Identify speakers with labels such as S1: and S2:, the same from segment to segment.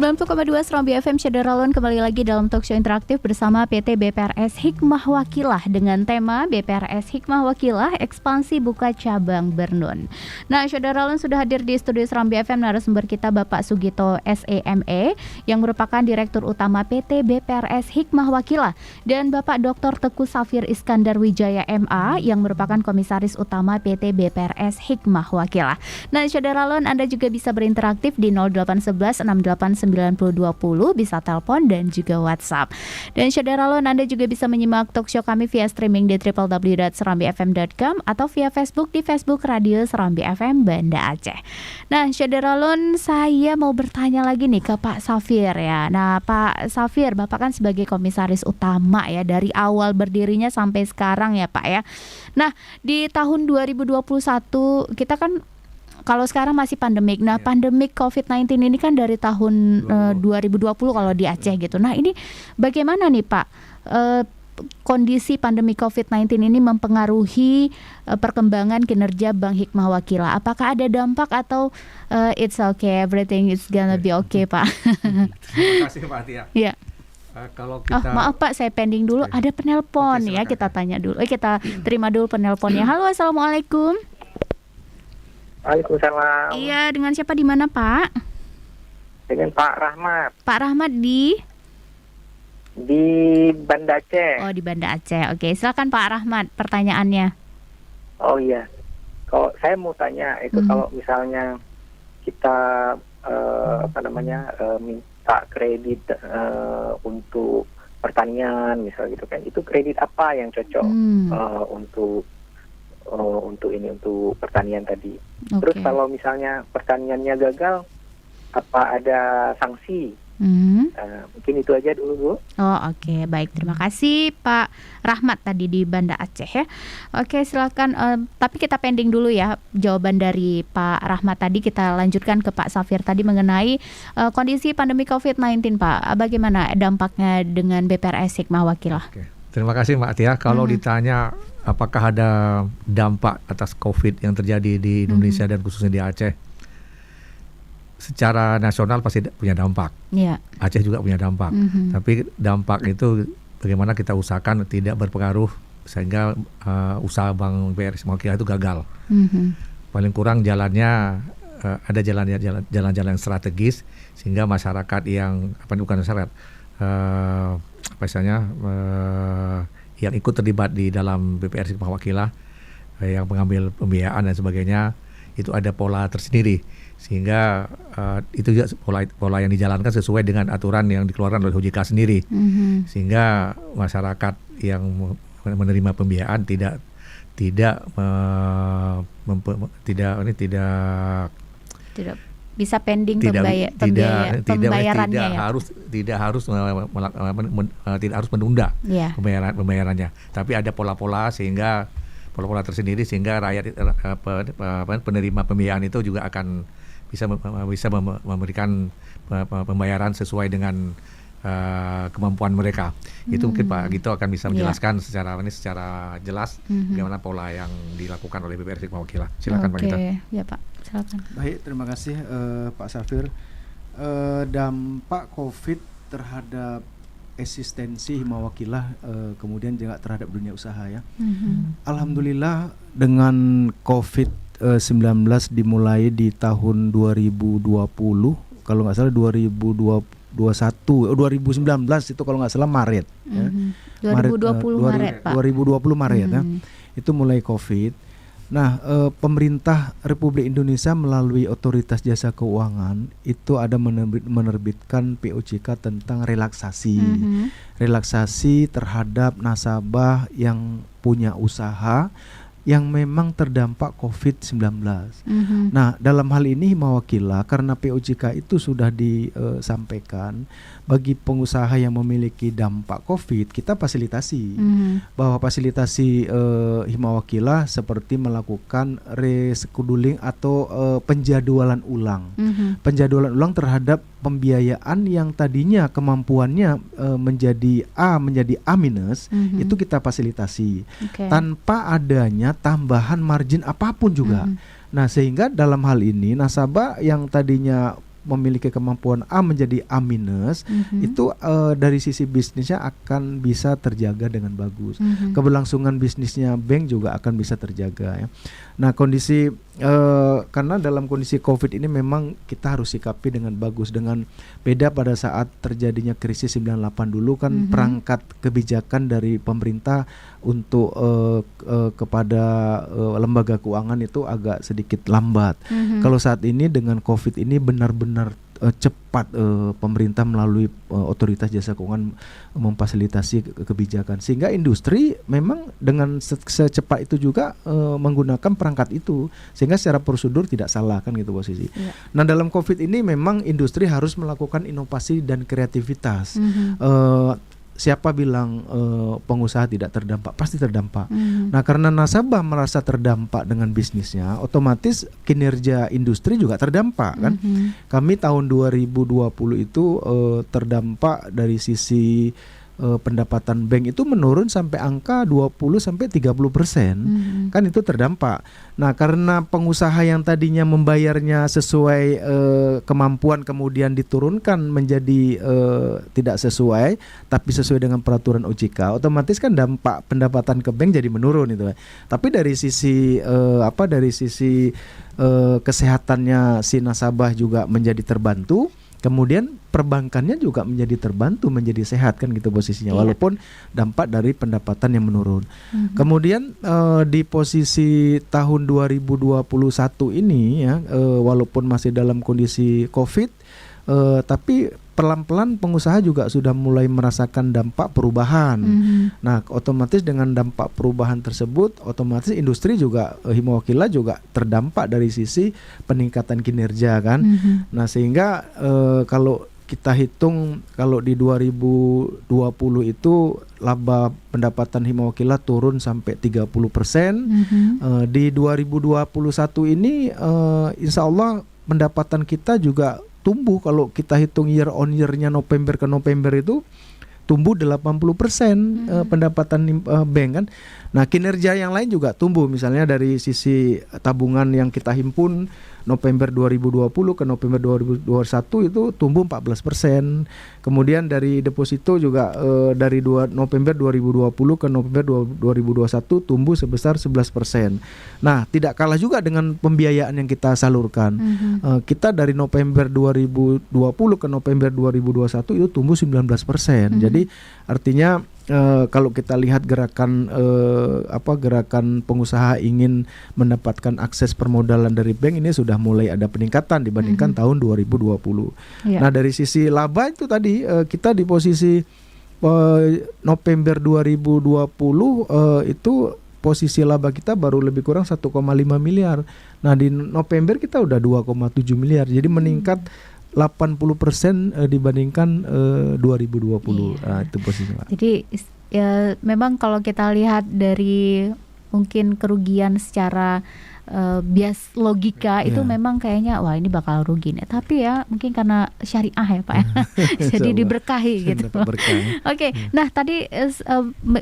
S1: 90,2 Serambi FM Syederalun kembali lagi dalam talk show interaktif bersama PT BPRS Hikmah Wakilah dengan tema BPRS Hikmah Wakilah Ekspansi Buka Cabang Bernun. Nah, Syederalun sudah hadir di studio Serambi FM narasumber kita Bapak Sugito SEME yang merupakan Direktur Utama PT BPRS Hikmah Wakilah dan Bapak Dr. Teguh Safir Iskandar Wijaya MA yang merupakan Komisaris Utama PT BPRS Hikmah Wakilah. Nah, Syederalun Anda juga bisa berinteraktif di 0811 689020 bisa telepon dan juga WhatsApp. Dan Syederalun Anda juga bisa menyimak talk show kami via streaming di www.serambifm.com atau via Facebook di Facebook Radio Serambi FM Banda Aceh. Nah, Syederalun saya mau bertanya lagi nih ke Pak Safir ya. Nah, Pak Safir, Bapak kan sebagai komisaris utama ya dari awal berdirinya sampai sekarang ya Pak ya. Nah, di tahun 2021 kita kan kalau sekarang masih pandemik. Nah, pandemik COVID-19 ini kan dari tahun 2020 kalau di Aceh gitu. Nah, ini bagaimana nih Pak? Kondisi pandemi COVID-19 ini mempengaruhi perkembangan kinerja Bank Hikmah Wakilah. Apakah ada dampak atau it's okay, everything is gonna be okay, Pak?
S2: Terima kasih Pak Tia.
S1: Ya.
S2: Kalau kita
S1: maaf Pak, saya pending dulu. Ada penelpon ya, kita tanya dulu. Kita terima dulu penelponnya. Halo, assalamualaikum.
S3: Waalaikumsalam.
S1: Iya, dengan siapa di mana Pak?
S3: Dengan Pak Rahmat.
S1: Pak Rahmat di
S3: Banda Aceh.
S1: Oh, di Banda Aceh. Oke, silakan Pak Rahmat pertanyaannya.
S3: Oh iya. Kalau saya mau tanya itu kalau misalnya kita minta kredit untuk pertanian misal gitu kan. Itu kredit apa yang cocok untuk pertanian tadi.
S1: Okay.
S3: Terus kalau misalnya pertaniannya gagal, apa ada sanksi? Mungkin itu aja dulu Bu.
S1: Oh oke, baik, terima kasih Pak Rahmat tadi di Banda Aceh ya. Oke, silakan. Tapi kita pending dulu ya jawaban dari Pak Rahmat tadi. Kita lanjutkan ke Pak Safir tadi mengenai kondisi pandemi COVID-19 Pak. Bagaimana dampaknya dengan BPRS Hikmah Wakilah?
S2: Oke. Terima kasih Mbak Tia. Kalau ditanya apakah ada dampak atas COVID yang terjadi di Indonesia dan khususnya di Aceh, secara nasional pasti punya dampak.
S1: Yeah.
S2: Aceh juga punya dampak. Tapi dampak itu bagaimana kita usahakan tidak berpengaruh sehingga usaha Bank BPRS Wakilah itu gagal. Paling kurang jalannya ada jalan-jalan strategis sehingga masyarakat yang bukan masyarakat yang ikut terlibat di dalam BPRS Hikmah Wakilah yang mengambil pembiayaan dan sebagainya itu ada pola tersendiri sehingga itu juga pola yang dijalankan sesuai dengan aturan yang dikeluarkan oleh OJK sendiri sehingga masyarakat yang menerima pembiayaan tidak
S1: bisa pending pembayarannya ya. Tidak harus menunda pembayarannya. Tapi ada pola-pola sehingga pola-pola tersendiri sehingga rakyat penerima pembiayaan itu juga akan bisa memberikan pembayaran sesuai dengan kemampuan mereka. Itu mungkin Pak Gito akan bisa menjelaskan secara jelas bagaimana pola yang dilakukan oleh BPRS Hikmah Wakilah. Silakan Pak Gito. Ya Pak, silakan.
S4: Baik, terima kasih Pak Safir. Dampak COVID terhadap eksistensi Hikmah Wakilah kemudian juga terhadap dunia usaha ya. Alhamdulillah dengan COVID-19 dimulai di tahun 2020, kalau nggak salah 2019 itu kalau nggak salah Maret.
S1: 2020 Maret Pak.
S4: 2020 Maret ya. Itu mulai COVID. Nah, pemerintah Republik Indonesia melalui Otoritas Jasa Keuangan itu ada menerbitkan POJK tentang relaksasi terhadap nasabah yang punya usaha yang memang terdampak COVID-19. Nah, dalam hal ini Hikmah Wakilah karena POJK itu sudah disampaikan bagi pengusaha yang memiliki dampak COVID, kita fasilitasi. Bahwa fasilitasi Hikmah Wakilah seperti melakukan rescheduling atau penjadwalan ulang. Penjadwalan ulang terhadap pembiayaan yang tadinya kemampuannya menjadi A menjadi A minus, itu kita fasilitasi tanpa adanya tambahan margin apapun juga. Nah, sehingga dalam hal ini nasabah yang tadinya memiliki kemampuan A menjadi A minus, itu dari sisi bisnisnya akan bisa terjaga dengan bagus. Keberlangsungan bisnisnya bank juga akan bisa terjaga ya. Nah kondisi karena dalam kondisi COVID ini memang kita harus sikapi dengan bagus, dengan beda pada saat terjadinya krisis 98 dulu kan perangkat kebijakan dari pemerintah untuk kepada lembaga keuangan itu agak sedikit lambat. Kalau saat ini dengan COVID ini benar-benar cepat pemerintah melalui otoritas jasa keuangan memfasilitasi kebijakan, sehingga industri memang dengan secepat itu juga menggunakan perangkat itu, sehingga secara prosedur tidak salah kan gitu posisi. Nah dalam COVID ini memang industri harus melakukan inovasi dan kreativitas. Siapa bilang pengusaha tidak terdampak? Pasti terdampak. Nah karena nasabah merasa terdampak dengan bisnisnya, otomatis kinerja industri juga terdampak kan. Kami tahun 2020 itu terdampak dari sisi pendapatan bank itu menurun sampai angka 20-30%, kan itu terdampak. Nah karena pengusaha yang tadinya membayarnya sesuai kemampuan kemudian diturunkan menjadi tidak sesuai, tapi sesuai dengan peraturan OJK, otomatis kan dampak pendapatan ke bank jadi menurun itu. Tapi dari sisi kesehatannya si nasabah juga menjadi terbantu. Kemudian perbankannya juga menjadi terbantu, menjadi sehat kan gitu posisinya, walaupun dampak dari pendapatan yang menurun. Kemudian di posisi tahun 2021 ini ya, walaupun masih dalam kondisi COVID, tapi pelan-pelan pengusaha juga sudah mulai merasakan dampak perubahan. Nah, otomatis dengan dampak perubahan tersebut, otomatis industri juga Himawakila juga terdampak dari sisi peningkatan kinerja kan. Nah, sehingga kalau kita hitung kalau di 2020 itu laba pendapatan Himawakila turun sampai 30%. Di 2021 ini insya Allah pendapatan kita juga tumbuh. Kalau kita hitung year on year-nya November ke November itu tumbuh 80% pendapatan bank kan. Nah kinerja yang lain juga tumbuh, misalnya dari sisi tabungan yang kita himpun November 2020 ke November 2021 itu tumbuh 14%. Kemudian dari deposito juga dari November 2020 ke November 2021 tumbuh sebesar 11%. Nah, tidak kalah juga dengan pembiayaan yang kita salurkan. Kita dari November 2020 ke November 2021 itu tumbuh 19%. Jadi artinya kalau kita lihat gerakan pengusaha ingin mendapatkan akses permodalan dari bank ini sudah mulai ada peningkatan dibandingkan tahun 2020. Nah dari sisi laba itu tadi kita di posisi November 2020 itu posisi laba kita baru lebih kurang 1,5 miliar. Nah di November kita udah 2,7 miliar. Jadi meningkat 80% dibandingkan 2020. Nah, itu posisinya.
S1: Jadi ya memang kalau kita lihat dari mungkin kerugian secara bias logika itu memang kayaknya wah ini bakal rugi nih. Tapi ya mungkin karena syariah ya Pak ya. Jadi diberkahi gitu. Oke. Nah tadi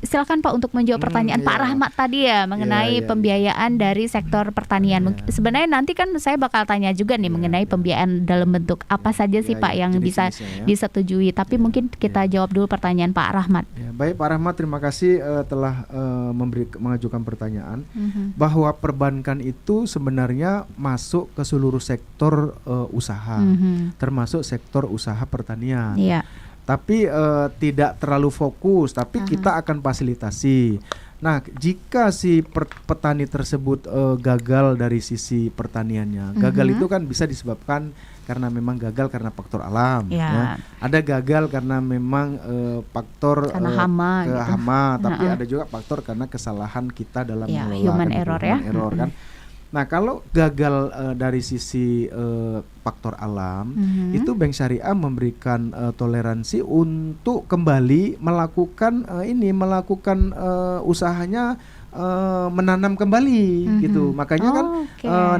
S1: silakan Pak untuk menjawab pertanyaan Pak Rahmat tadi ya mengenai pembiayaan dari sektor pertanian. Sebenarnya nanti kan saya bakal tanya juga nih mengenai pembiayaan dalam bentuk apa saja sih Pak yang bisa disetujui. Tapi mungkin kita jawab dulu pertanyaan Pak Rahmat.
S4: Baik Pak Rahmat, terima kasih telah mengajukan pertanyaan bahwa perbankan itu sebenarnya masuk ke seluruh sektor usaha, termasuk sektor usaha pertanian. Tapi tidak terlalu fokus, tapi kita akan fasilitasi. Nah, jika si petani tersebut gagal dari sisi pertaniannya, gagal itu kan bisa disebabkan karena memang gagal karena faktor alam. Ya. Ada gagal karena memang faktor hama, tapi ada juga faktor karena kesalahan kita dalam mengelola
S1: human error
S4: kan. Nah kalau gagal dari sisi faktor alam, itu Bank Syariah memberikan toleransi untuk kembali melakukan usahanya menanam kembali gitu. Makanya kan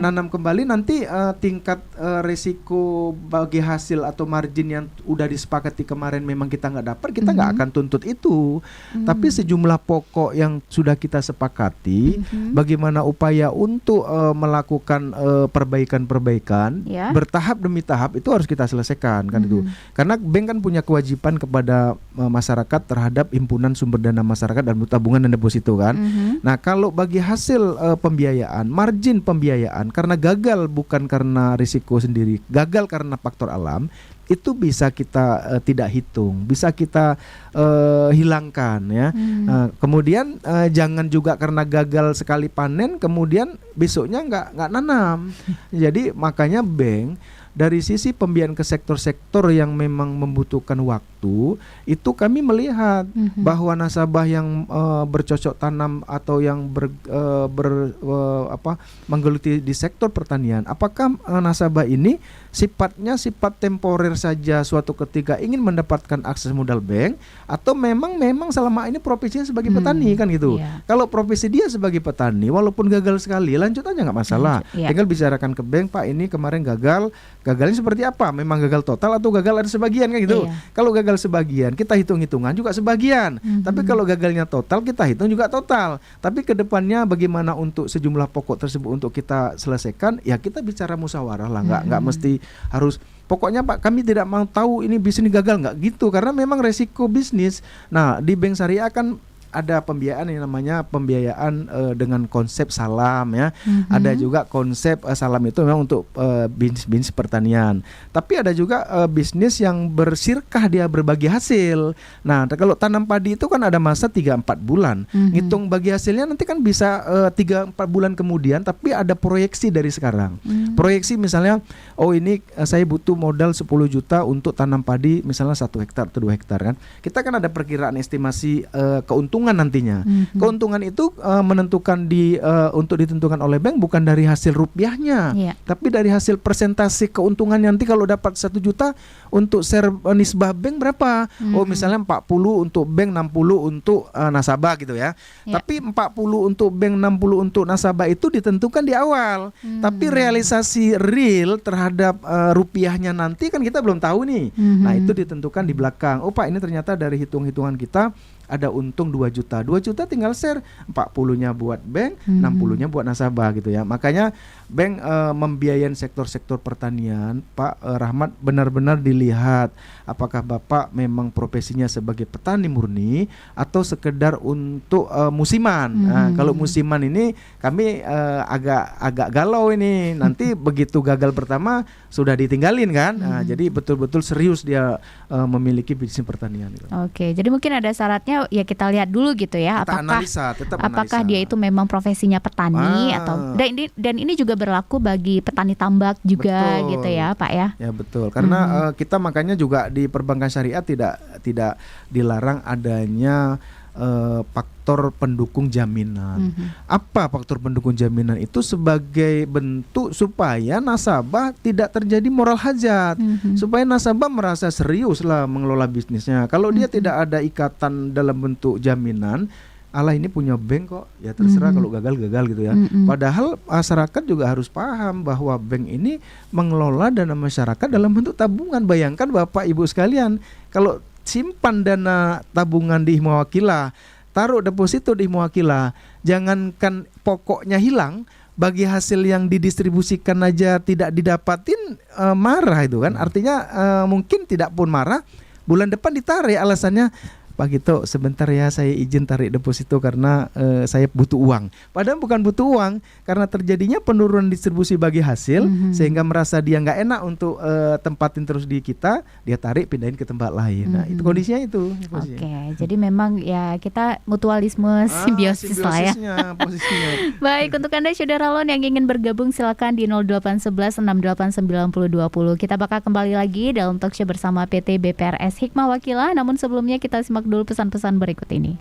S4: nanam kembali nanti tingkat resiko bagi hasil atau margin yang udah disepakati kemarin memang kita nggak dapat, kita nggak akan tuntut itu. Tapi sejumlah pokok yang sudah kita sepakati, bagaimana upaya untuk melakukan perbaikan-perbaikan, bertahap demi tahap itu harus kita selesaikan kan itu. Karena bank kan punya kewajiban kepada masyarakat terhadap himpunan sumber dana masyarakat dan tabungan dan deposito kan. Nah, kalau bagi hasil pembiayaan, margin pembiayaan karena gagal bukan karena risiko sendiri, gagal karena faktor alam, itu bisa kita tidak hitung, bisa kita hilangkan ya. Kemudian jangan juga karena gagal sekali panen kemudian besoknya nggak nanam. Jadi makanya bank dari sisi pembiayaan ke sektor-sektor yang memang membutuhkan waktu, itu kami melihat bahwa nasabah yang bercocok tanam atau yang menggeluti di sektor pertanian, apakah nasabah ini sifatnya sifat temporer saja suatu ketika ingin mendapatkan akses modal bank, atau memang selama ini profesinya sebagai petani kan gitu. Kalau profesi dia sebagai petani walaupun gagal sekali lanjut aja nggak masalah. Tinggal bicarakan ke bank, Pak ini kemarin gagalnya seperti apa? Memang gagal total atau gagal ada sebagian kan gitu. Kalau gagal sebagian kita hitung-hitungan juga sebagian. Tapi kalau gagalnya total kita hitung juga total. Tapi kedepannya bagaimana untuk sejumlah pokok tersebut untuk kita selesaikan, ya kita bicara musyawarah lah, nggak mesti harus pokoknya Pak kami tidak mau tahu ini bisnis gagal, nggak gitu, karena memang resiko bisnis. Nah di bank syariah kan ada pembiayaan yang namanya pembiayaan dengan konsep salam ya. Ada juga konsep salam itu memang untuk bisnis pertanian. Tapi ada juga bisnis yang bersirkah, dia berbagi hasil. Nah, kalau tanam padi itu kan ada masa 3-4 bulan. Ngitung bagi hasilnya nanti kan bisa 3-4 bulan kemudian, tapi ada proyeksi dari sekarang. Proyeksi misalnya, oh ini saya butuh modal 10 juta untuk tanam padi misalnya 1 hektar atau 2 hektar kan. Kita kan ada perkiraan estimasi keuntungan nantinya. Keuntungan itu menentukan untuk ditentukan oleh bank bukan dari hasil rupiahnya, tapi dari hasil persentase keuntungan nanti. Kalau dapat 1 juta untuk share nisbah bank berapa? Oh misalnya 40 untuk bank, 60 untuk nasabah gitu ya. Tapi 40 untuk bank, 60 untuk nasabah itu ditentukan di awal. Tapi realisasi real terhadap rupiahnya nanti kan kita belum tahu nih. Nah itu ditentukan di belakang. Oh Pak ini ternyata dari hitung-hitungan kita ada untung 2 juta. 2 juta tinggal share, 40-nya buat bank, 60-nya buat nasabah gitu ya. Makanya bank membiayain sektor-sektor pertanian, Pak Rahmat, benar-benar dilihat apakah Bapak memang profesinya sebagai petani murni atau sekedar untuk musiman. Nah, kalau musiman ini kami agak galau ini. Nanti begitu gagal pertama sudah ditinggalin kan. Nah, jadi betul-betul serius dia memiliki bisnis pertanian gitu.
S1: Oke, jadi mungkin ada syaratnya ya kita lihat dulu gitu ya,
S4: kita
S1: apakah dia itu memang profesinya petani atau dan ini juga berlaku bagi petani tambak juga. Betul. Gitu ya Pak ya. Ya
S4: betul, karena kita makanya juga di perbankan syariah tidak dilarang adanya faktor pendukung jaminan. Apa faktor pendukung jaminan itu? Sebagai bentuk supaya nasabah tidak terjadi moral hajat, supaya nasabah merasa serius lah mengelola bisnisnya. Kalau dia tidak ada ikatan dalam bentuk jaminan, Allah ini punya bank kok, ya terserah kalau gagal gitu ya. Padahal masyarakat juga harus paham bahwa bank ini mengelola dana masyarakat dalam bentuk tabungan. Bayangkan Bapak Ibu sekalian, kalau simpan dana tabungan di Hikmah Wakilah, taruh deposito di Hikmah Wakilah, jangankan pokoknya hilang, bagi hasil yang didistribusikan aja tidak didapatin, marah itu kan. Artinya mungkin tidak pun marah, bulan depan ditarik, alasannya Pak Gito sebentar ya saya izin tarik deposito karena saya butuh uang. Padahal bukan butuh uang, karena terjadinya penurunan distribusi bagi hasil sehingga merasa dia nggak enak untuk tempatin terus di kita, dia tarik pindahin ke tempat lain. Nah itu kondisinya itu.
S1: Oke, jadi memang ya kita mutualisme simbiosis lah ya.
S4: Posisinya.
S1: Baik, untuk Anda Syederalon yang ingin bergabung silakan di 0811 6890 20. Kita bakal kembali lagi dalam talkshow bersama PT BPRS Hikmah Wakilah. Namun sebelumnya kita simak dulu pesan-pesan berikut ini.